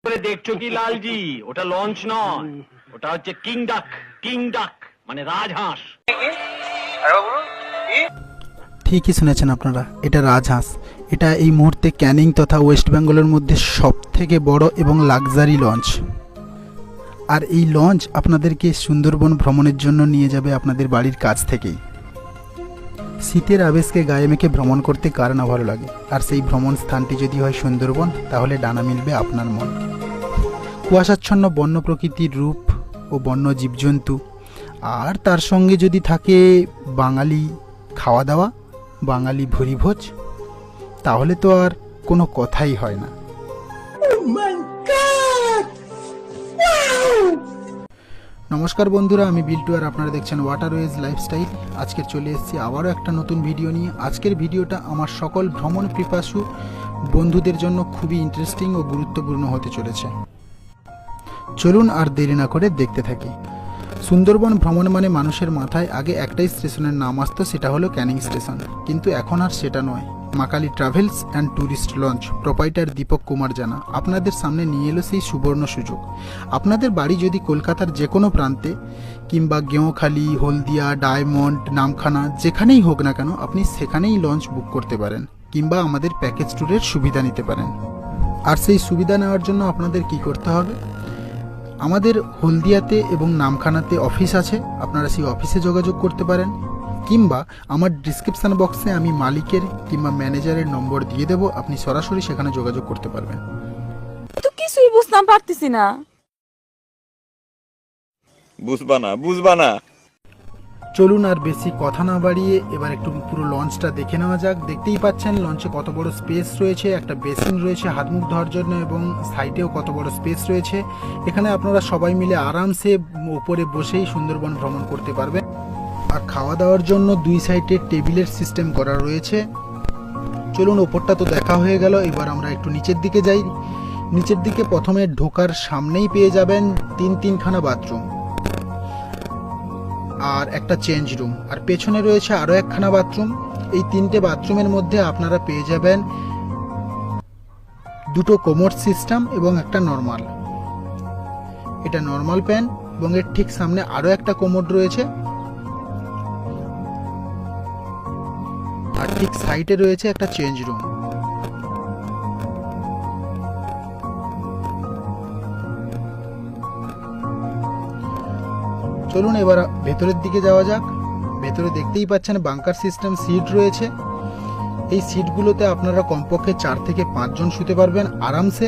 দেখছো কি লালজি, ওটা লঞ্চ নয়, ওটা হচ্ছে কিং ডাক। কিং ডাক মানে রাজহাঁস। ঠিকই শুনেছেন আপনারা, এটা রাজহাঁস। এটা এই মুহূর্তে ক্যানিং তথা ওয়েস্ট বেঙ্গলের মধ্যে সবথেকে বড় এবং লাক্সারি লঞ্চ। আর এই লঞ্চ আপনাদেরকে সুন্দরবন ভ্রমণের জন্য নিয়ে যাবে আপনাদের বাড়ির কাছ থেকেই। শীতের আবেশকে গায়ে মেখে ভ্রমণ করতে কার না ভালো লাগে, আর সেই ভ্রমণ স্থানটি যদি হয় সুন্দরবন, তাহলে ডানা মিলবে আপনার মন। কুয়াশাচ্ছন্ন বন্য প্রকৃতির রূপ ও বন্য জীবজন্তু, আর তার সঙ্গে যদি থাকে বাঙালি খাওয়া দাওয়া, বাঙালি ভুরিভোজ, তাহলে তো আর কোনো কথাই হয় না। নমস্কার বন্ধুরা, আমি বিল্টু, আর আপনারা দেখছেন ওয়াটারওয়েজ লাইফস্টাইল। আজকে চলে এসেছি আবারও একটা নতুন ভিডিও নিয়ে। আজকের ভিডিওটা আমার সকল ভ্রমণ পিপাসু বন্ধুদের জন্য খুবই ইন্টারেস্টিং ও গুরুত্বপূর্ণ হতে চলেছে। চলুন আর দেরি না করে দেখতে থাকি। সুন্দরবন ভ্রমণ মানে মানুষের মাথায় আগে একটাই স্টেশনের নাম আসতো, সেটা হলো ক্যানিং স্টেশন। কিন্তু এখন আর সেটা নয়। Makali travels and tourist launch proprietor Dipak Kumar Jana আপনাদের সামনে নিয়ে এলো সেই সুবর্ণ সুযোগ। আপনাদের বাড়ি যদি কলকাতার যে কোনো প্রান্তে কিংবা গেঁওখালি, হলদিয়া, ডায়মন্ড, নামখানা যেখানেই হোক না কেন, আপনি সেখানেই লঞ্চ বুক করতে পারেন কিংবা আমাদের প্যাকেজ ট্যুরের সুবিধা নিতে পারেন। আর সেই সুবিধা নেওয়ার জন্য আপনাদের কি করতে হবে? আমাদের হলদিয়াতে এবং নামখানাতে অফিস আছে, আপনারা সেই অফিসে যোগাযোগ করতে পারেন, কিংবা আমার ডিসক্রিপশান বক্সে আমি মালিকের কিংবা ম্যানেজারের নম্বর দিয়ে দেবো, আপনি সরাসরি সেখানে যোগাযোগ করতে পারবেন। তো কিছুই বুঝতাম পারতেছি না। বুঝবা না। চলুন আর বেশি কথা না বাড়িয়ে এবার একটু পুরো লঞ্চটা দেখে নেওয়া যাক। দেখতেই পাচ্ছেন লঞ্চে কত বড় স্পেস রয়েছে, একটা বেসিন রয়েছে হাত মুখ ধোয়ার জন্য, এবং সাইডেও কত বড় স্পেস রয়েছে। এখানে আপনারা সবাই মিলে আরামসে ওপরে বসেই সুন্দরবন ভ্রমণ করতে পারবেন। আর খাওয়া দাওয়ার জন্য দুই সাইডে টেবিলের সিস্টেম করা রয়েছে। চলুন, ওপরটা তো দেখা হয়ে গেল, এবার আমরা একটু নিচের দিকে যাই। নিচের দিকে প্রথমে ঢোকার সামনেই পেয়ে যাবেন তিনখানা বাথরুম আর একটা চেঞ্জ রুম, আর পেছনে রয়েছে আরও একখানা বাথরুম। এই তিনটে বাথরুমের মধ্যে আপনারা পেয়ে যাবেন দুটো কোমোড সিস্টেম এবং একটা নর্মাল। এটা নর্মাল প্যান, এবং এর ঠিক সামনে আরও একটা কোমোড রয়েছে, আর ঠিক সাইডে রয়েছে একটা চেঞ্জ রুম। চলুন এবার ভেতরের দিকে যাওয়া যাক। ভেতরে দেখতেই পাচ্ছেন বাঙ্কার সিস্টেম সিট রয়েছে। এই সিটগুলোতে আপনারা কমপক্ষে 4 থেকে 5 জন শুতে পারবেন আরামসে।